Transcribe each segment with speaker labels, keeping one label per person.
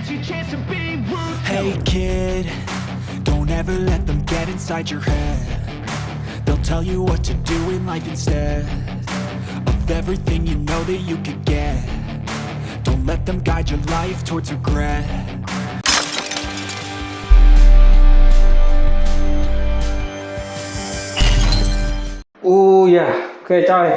Speaker 1: Hey kid, don't ever let them get inside your head. They'll tell you what to do in life instead of everything you know that you could get. Don't let them guide your life towards regret.
Speaker 2: Ya, oke coy.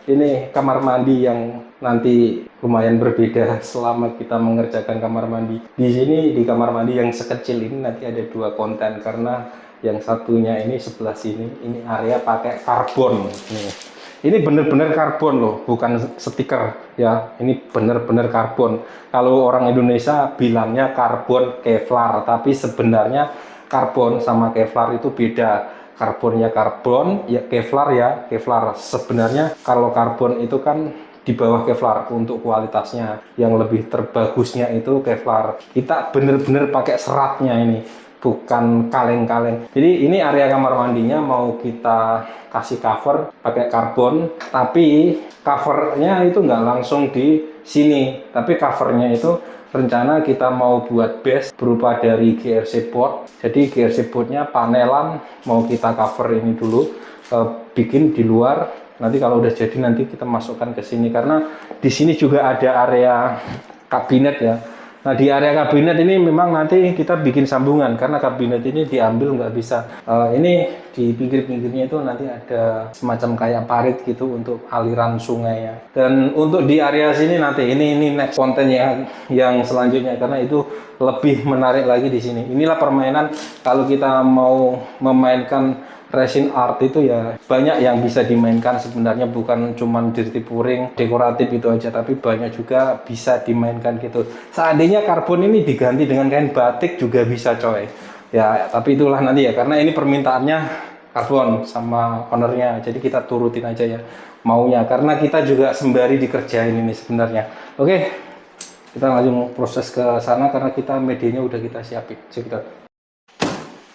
Speaker 2: Ini kamar mandi yang nanti lumayan berbeda selama kita mengerjakan kamar mandi. Di sini di kamar mandi yang sekecil ini nanti ada dua konten, karena yang satunya ini sebelah sini ini area pakai karbon nih. Ini bener-bener karbon loh, bukan stiker ya. Ini bener-bener karbon. Kalau orang Indonesia bilangnya karbon Kevlar, tapi sebenarnya karbon sama Kevlar itu beda. Karbonnya karbon, ya Kevlar ya Kevlar. Sebenarnya kalau karbon itu kan di bawah Kevlar untuk kualitasnya. Yang lebih terbagusnya itu Kevlar. Kita bener-bener pakai seratnya ini, bukan kaleng-kaleng. Jadi ini area kamar mandinya mau kita kasih cover pakai karbon, tapi covernya itu nggak langsung di sini, tapi covernya itu rencana kita mau buat base berupa dari GRC board. Jadi GRC boardnya panelan mau kita cover ini dulu, bikin di luar. Nanti kalau udah jadi nanti kita masukkan ke sini, karena di sini juga ada area kabinet ya. Nah di area kabinet ini memang nanti kita bikin sambungan, karena kabinet ini diambil nggak bisa. Ini di pinggir-pinggirnya itu nanti ada semacam kayak parit gitu untuk aliran sungai ya. Dan untuk di area sini nanti ini next konten yang selanjutnya, karena itu lebih menarik lagi di sini. Inilah permainan kalau kita mau memainkan resin art itu ya, banyak yang bisa dimainkan sebenarnya, bukan cuman dirty pouring dekoratif itu aja, tapi banyak juga bisa dimainkan gitu. Seandainya karbon ini diganti dengan kain batik juga bisa coy ya, tapi itulah nanti ya, karena ini permintaannya karbon sama ownernya, jadi kita turutin aja ya maunya, karena kita juga sembari dikerjain ini sebenarnya. Oke, kita langsung proses ke sana karena kita medianya udah kita siapin.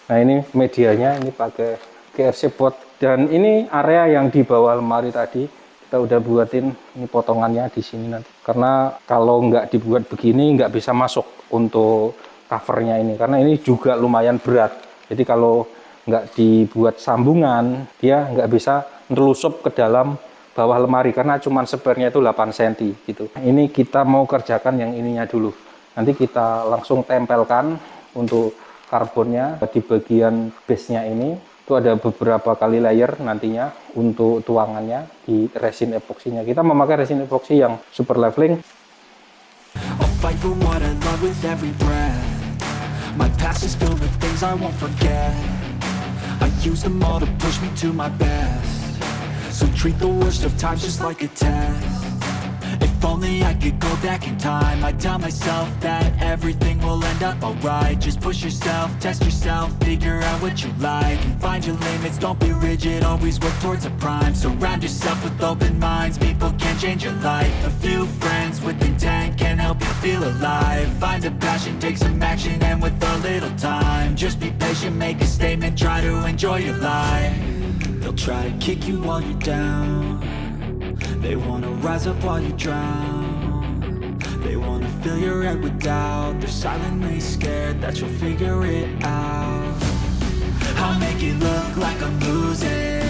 Speaker 2: Nah ini medianya, ini pakai GRC board, dan ini area yang di bawah lemari tadi kita udah buatin ini potongannya di sini nanti, karena kalau nggak dibuat begini nggak bisa masuk untuk covernya ini, karena ini juga lumayan berat. Jadi kalau nggak dibuat sambungan dia nggak bisa nelusup ke dalam bawah lemari, karena cuman sebarnya itu 8 cm gitu. Ini kita mau kerjakan yang ininya dulu, nanti kita langsung tempelkan untuk karbonnya di bagian base nya ini. Itu ada beberapa kali layer nantinya untuk tuangannya di resin epoksinya. Kita memakai resin epoksi yang super leveling.
Speaker 1: I'll fight for what I love with every breath. My past is filled with things I won't forget. I use them all to push me to my best. So treat the worst of times just like a test. If only I could go back in time, I'd tell myself that everything will end up alright. Just push yourself, test yourself, figure out what you like, and find your limits, don't be rigid, always work towards a prime. Surround yourself with open minds, people can change your life. A few friends with intent can help you feel alive. Find a passion, take some action, and with a little time, just be patient, make a statement, try to enjoy your life. They'll try to kick you while you're down, they wanna rise up while you drown. They wanna fill your head with doubt. They're silently scared that you'll figure it out. I'll make it look like I'm losing,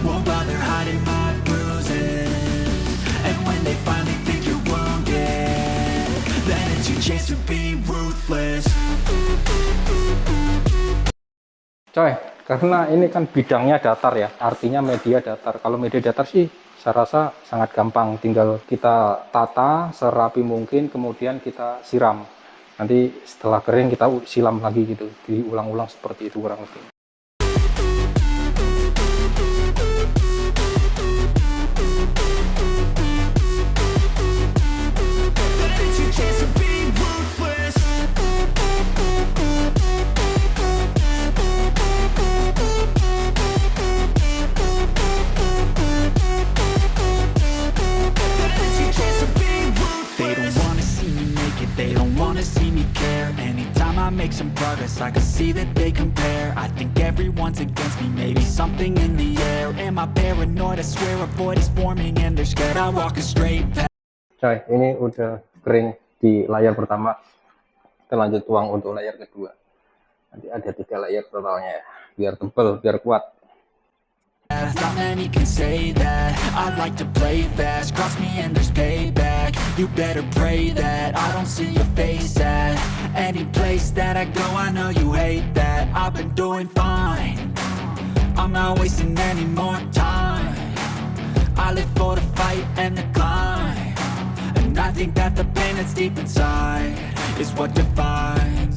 Speaker 1: won't bother hiding my bruises. And when they finally think you're wounded, then it's your chance to be ruthless.
Speaker 2: Coy, karena ini kan bidangnya datar ya, artinya media datar. Kalau media datar sih saya rasa sangat gampang, tinggal kita tata serapi mungkin, kemudian kita siram. Nanti setelah kering kita silam lagi gitu, diulang-ulang seperti itu kurang lebih.
Speaker 1: Make some progress, I can see that they compare. I think everyone's against me, maybe something in the air. Am I paranoid? I swear a void is forming and they're scared I walk a straight path.
Speaker 2: Coy, ini udah kering di layar pertama. Kita lanjut tuang untuk layer kedua. Nanti ada 3 layer totalnya ya, biar tebal, biar kuat.
Speaker 1: Not many can say that. I'd like to play fast. Cross me and there's payback. You better pray that I don't see your face at any place that I go. I know you hate that. I've been doing fine. I'm not wasting any more time. I live for the fight and the climb, and I think that the pain that's deep inside is what defines.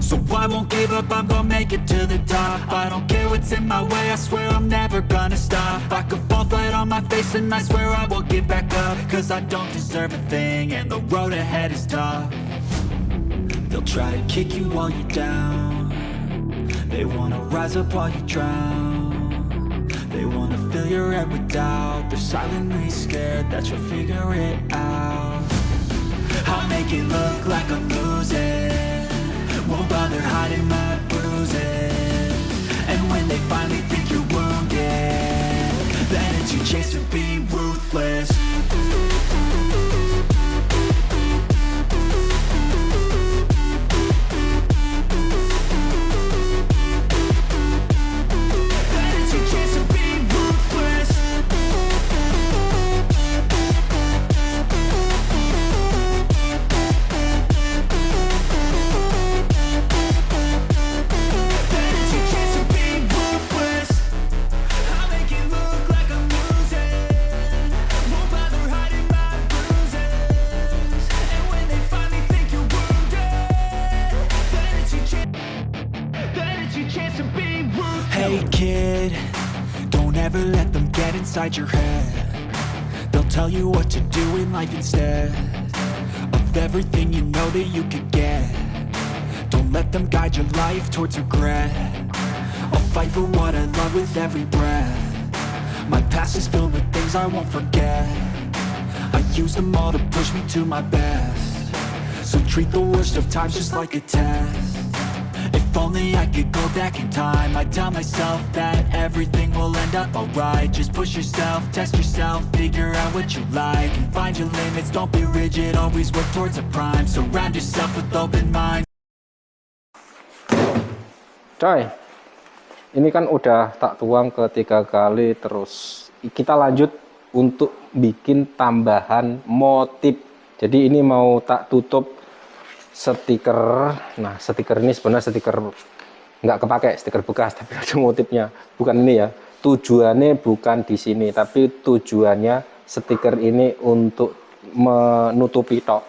Speaker 1: So I won't give up, I'm gonna make it to the top. I don't care what's in my way, I swear I'm never gonna stop. I could fall flat on my face and I swear I will get back up, cause I don't deserve a thing and the road ahead is tough. They'll try to kick you while you're down. They wanna rise up while you drown. They wanna fill your head with doubt. They're silently scared that you'll figure it out. I'll make it look like I'm losing, won't bother hiding my bruises. And when they finally think you're wounded, then it's your chance to be ruthless. Then it's your chance to be ruthless. Hey kid, don't ever let them get inside your head. They'll tell you what to do in life instead of everything you know that you could get. Don't let them guide your life towards regret. I'll fight for what I love with every breath. My past is filled with things I won't forget. I use them all to push me to my best. So treat the worst of times just like a test. If only I could go back in time, I'd tell myself that everything will end up alright. Just push yourself, test yourself, figure out what you like, and find your limits, don't be rigid, always work towards a prime. Surround yourself with open minds.
Speaker 2: Coy, ini kan udah tak tuang ke 3 kali, terus kita lanjut untuk bikin tambahan motif. Jadi ini mau tak tutup stiker. Nah, stiker ini sebenarnya stiker nggak kepake, stiker bekas, tapi ada motifnya. Bukan ini ya, tujuannya bukan di sini, tapi tujuannya stiker ini untuk menutupi tok,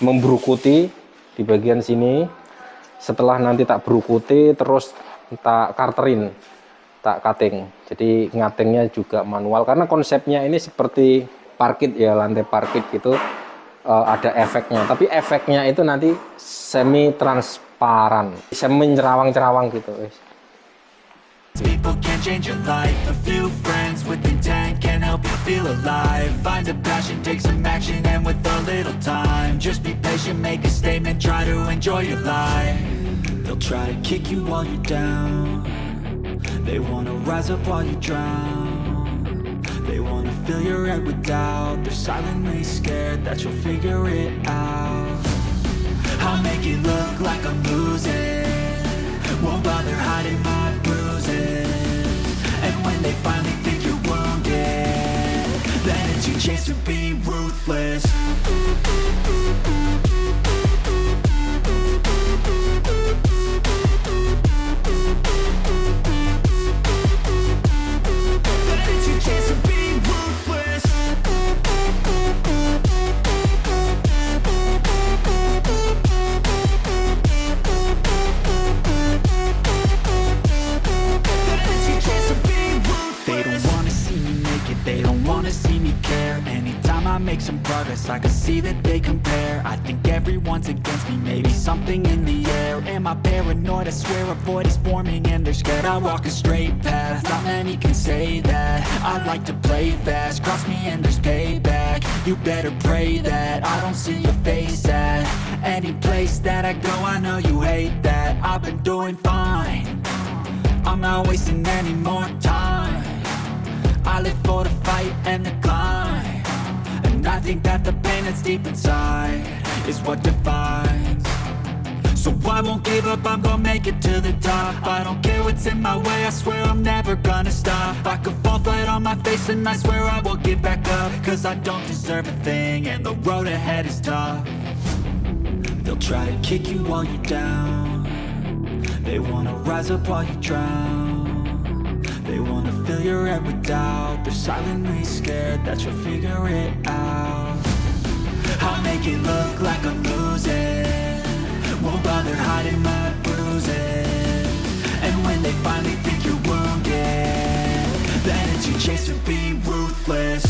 Speaker 2: membrukuti di bagian sini. Setelah nanti tak berukuti, terus tak karterin, tak cutting. Jadi ngatingnya juga manual, karena konsepnya ini seperti parkit ya, lantai parkit gitu. Ada efeknya, tapi efeknya itu nanti semi transparan, semi cerawang-cerawang gitu.
Speaker 1: People can change your life. A few friends with intent can help you feel alive. Find a passion, take some action, and with a little time, just be patient, make a statement, try to enjoy your life. They'll try to kick you while you're down. They wanna rise up while you drown. They wanna fill your head with doubt. They're silently scared that you'll figure it out. I'll make it look like I'm losing, won't bother hiding my bruises. And when they finally think you're wounded, then it's your chance to be ruthless. Make some progress, I can see that they compare. I think everyone's against me, maybe something in the air. Am I paranoid? I swear a void is forming and they're scared. I walk a straight path, not many can say that. I like to play fast, cross me and there's payback. You better pray that I don't see your face at any place that I go. I know you hate that. I've been doing fine, I'm not wasting any more time. I live for the fight and the climb, and I think that the pain that's deep inside is what defines. up, I'm gonna make it to the top. I don't care what's in my way, I swear I'm never gonna stop. I could fall flat on my face and I swear I will get back up. Cause I don't deserve a thing and the road ahead is tough. They'll try to kick you while you're down. They wanna rise up while you drown. They wanna fill your head with doubt. They're silently scared that you'll figure it out. I'll make it look like I'm losing, won't bother hiding my bruises. And when they finally think you're wounded, then it's your chance to be ruthless.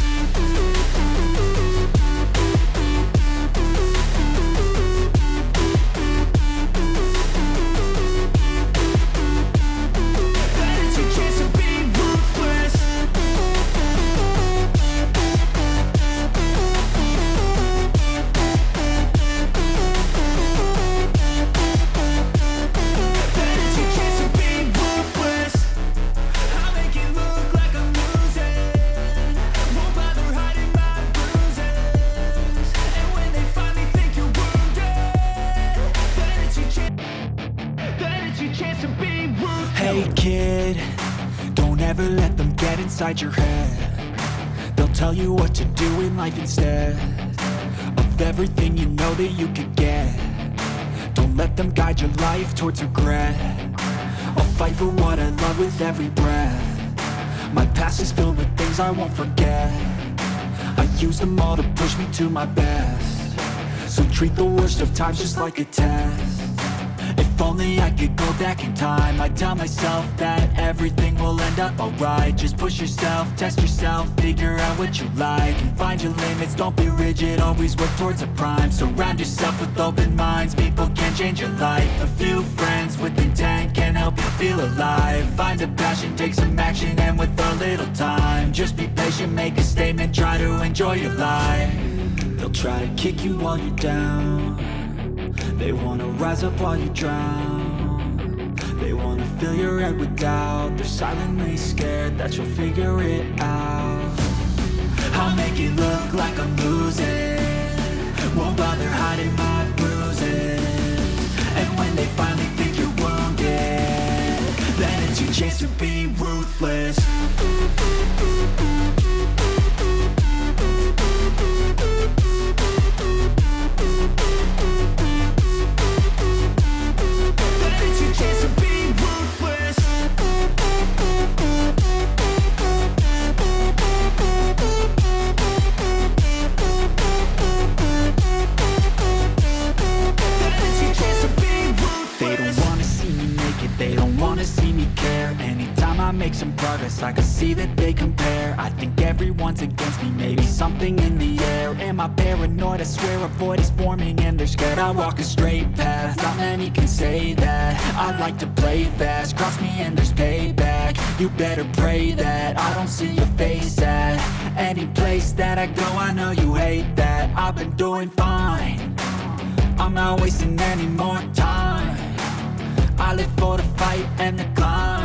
Speaker 1: Hey kid, don't ever let them get inside your head. They'll tell you what to do in life instead of everything you know that you could get. Don't let them guide your life towards regret. I'll fight for what I love with every breath. My past is filled with things I won't forget. I use them all to push me to my best. So treat the worst of times just like a test. If only I could go back in time, I'd tell myself that everything will end up alright. Just push yourself, test yourself, figure out what you like, and find your limits, don't be rigid, always work towards a prime. Surround yourself with open minds, people can change your life. A few friends with intent can help you feel alive. Find a passion, take some action, and with a little time, just be patient, make a statement, try to enjoy your life. They'll try to kick you while you're down. They wanna rise up while you drown. They wanna fill your head with doubt. They're silently scared that you'll figure it out. I'll make it look like I'm losing, won't bother hiding my bruises. And when they finally think you're wounded, then it's your chance to be ruthless. Make some progress, I can see that they compare. I think everyone's against me, maybe something in the air. Am I paranoid? I swear a void is forming and they're scared. I walk a straight path, not many can say that. I like to play fast, cross me and there's payback. You better pray that I don't see your face at any place that I go. I know you hate that. I've been doing fine, I'm not wasting any more time. I live for the fight and the climb.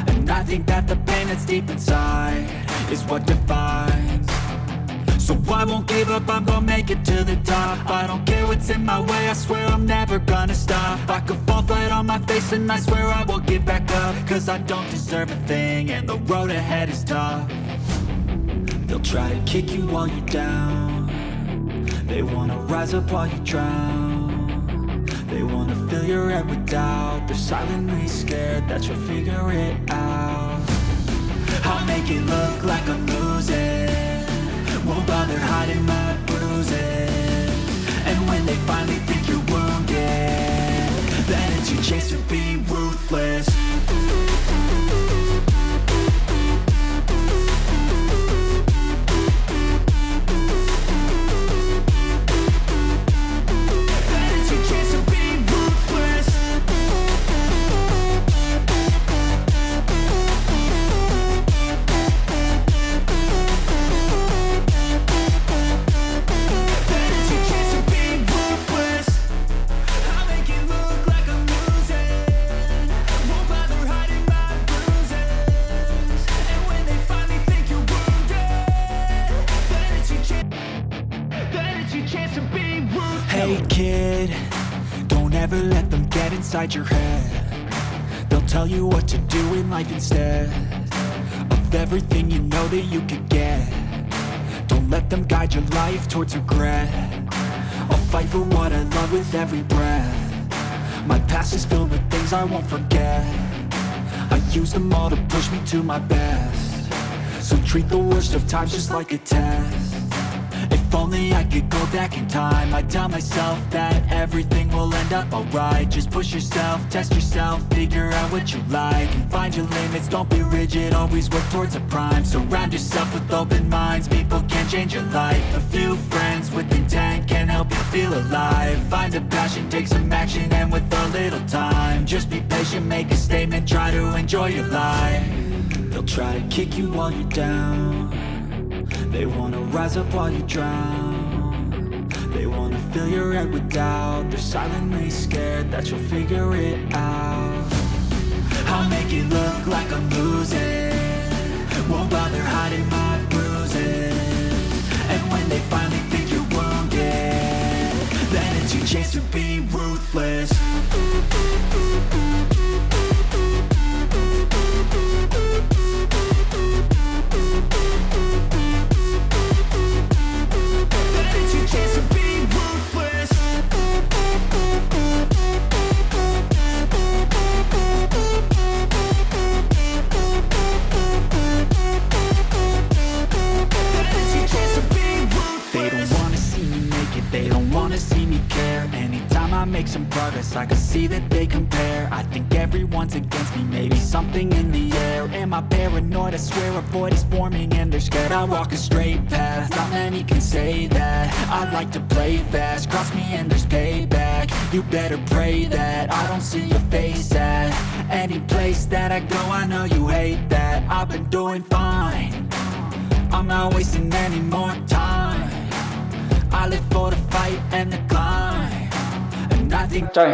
Speaker 1: And I think that the pain that's deep inside is what defines. So I won't give up, I'm gonna make it to the top. I don't care what's in my way, I swear I'm never gonna stop. I could fall flat on my face and I swear I will get back up. Cause I don't deserve a thing and the road ahead is tough. They'll try to kick you while you're down. They wanna rise up while you drown. They wanna fill your head with doubt. They're silently scared that you'll figure it out. I'll make it look like I'm losing, won't bother hiding my bruises. And when they finally think you're wounded, then it's your chance to be ruthless. Hey kid, don't never let them get inside your head. They'll tell you what to do in life instead of everything you know that you could get. Don't let them guide your life towards regret. I'll fight for what I love with every breath. My past is filled with things I won't forget. I use them all to push me to my best. So treat the worst of times just like a test. If only I could go back in time, I'd tell myself that everything will end up alright. Just push yourself, test yourself, figure out what you like, and find your limits, don't be rigid, always work towards a prime. Surround yourself with open minds, people can change your life. A few friends with intent can help you feel alive. Find a passion, take some action, and with a little time, just be patient, make a statement, try to enjoy your life. They'll try to kick you while you're down. They wanna rise up while you drown. They wanna fill your head with doubt. They're silently scared that you'll figure it out. I'll make it look like I'm losing, won't bother hiding my bruises. And when they finally think you're wounded, then it's your chance to be ruthless. Make some progress, I can see that they compare. I think everyone's against me, maybe something in the air. Am I paranoid? I swear a void is forming and they're scared. I walk a straight path, not many can say that. I like to play fast, cross me and there's payback. You better pray that I don't see your face at any place that I go. I know you hate that. I've been doing fine, I'm not wasting any more time. I live for the fight and the climb.
Speaker 2: Coy,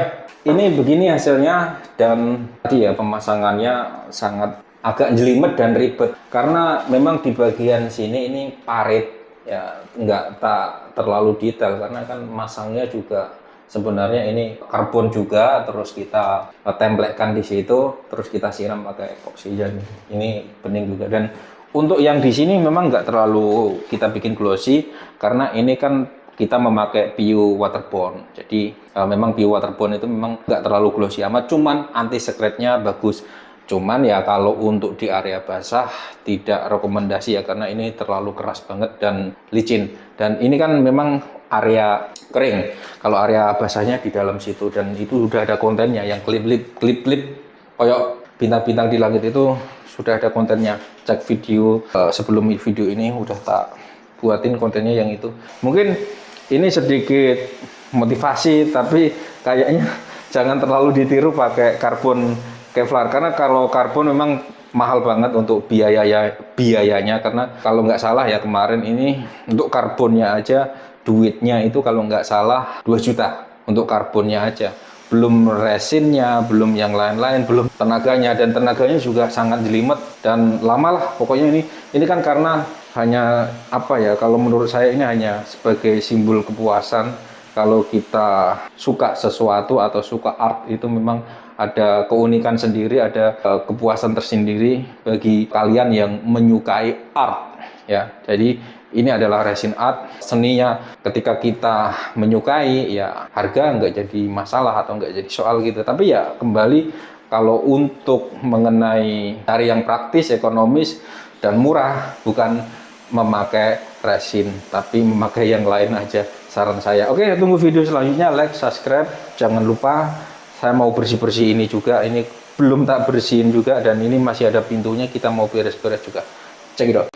Speaker 2: ini begini hasilnya, dan tadi ya pemasangannya sangat agak jelimet dan ribet karena memang di bagian sini ini parit ya, nggak tak terlalu detail karena kan masangnya juga sebenarnya ini karbon juga, terus kita templekkan di situ, terus kita siram pakai oksigen. Ini bening juga, dan untuk yang di sini memang nggak terlalu kita bikin glossy karena ini kan kita memakai PU waterborne. Jadi memang PU waterborne itu memang nggak terlalu glossy amat, cuman anti sekretnya bagus. Cuman ya kalau untuk di area basah tidak rekomendasi ya, karena ini terlalu keras banget dan licin. Dan ini kan memang area kering. Kalau area basahnya di dalam situ, dan itu sudah ada kontennya yang klip-klip koyok bintang-bintang di langit itu sudah ada kontennya. Cek video sebelum video ini udah tak buatin kontennya yang itu. Mungkin ini sedikit motivasi, tapi kayaknya jangan terlalu ditiru pakai karbon Kevlar, karena kalau karbon memang mahal banget untuk biayanya, karena kalau nggak salah ya kemarin ini untuk karbonnya aja duitnya itu kalau nggak salah 2 juta untuk karbonnya aja, belum resinnya, belum yang lain-lain, belum tenaganya, dan tenaganya juga sangat jelimet dan lama lah pokoknya. Ini kan karena hanya apa ya, kalau menurut saya ini hanya sebagai simbol kepuasan. Kalau kita suka sesuatu atau suka art, itu memang ada keunikan sendiri, ada kepuasan tersendiri bagi kalian yang menyukai art ya. Jadi ini adalah resin art, seninya ketika kita menyukai ya harga nggak jadi masalah atau nggak jadi soal gitu. Tapi ya kembali, kalau untuk mengenai cari yang praktis, ekonomis dan murah, bukan memakai resin tapi memakai yang lain aja, saran saya. Oke, tunggu video selanjutnya, like, subscribe, jangan lupa. Saya mau bersih-bersih ini juga, ini belum tak bersihin juga, dan ini masih ada pintunya, kita mau beres-beres juga. Check it out.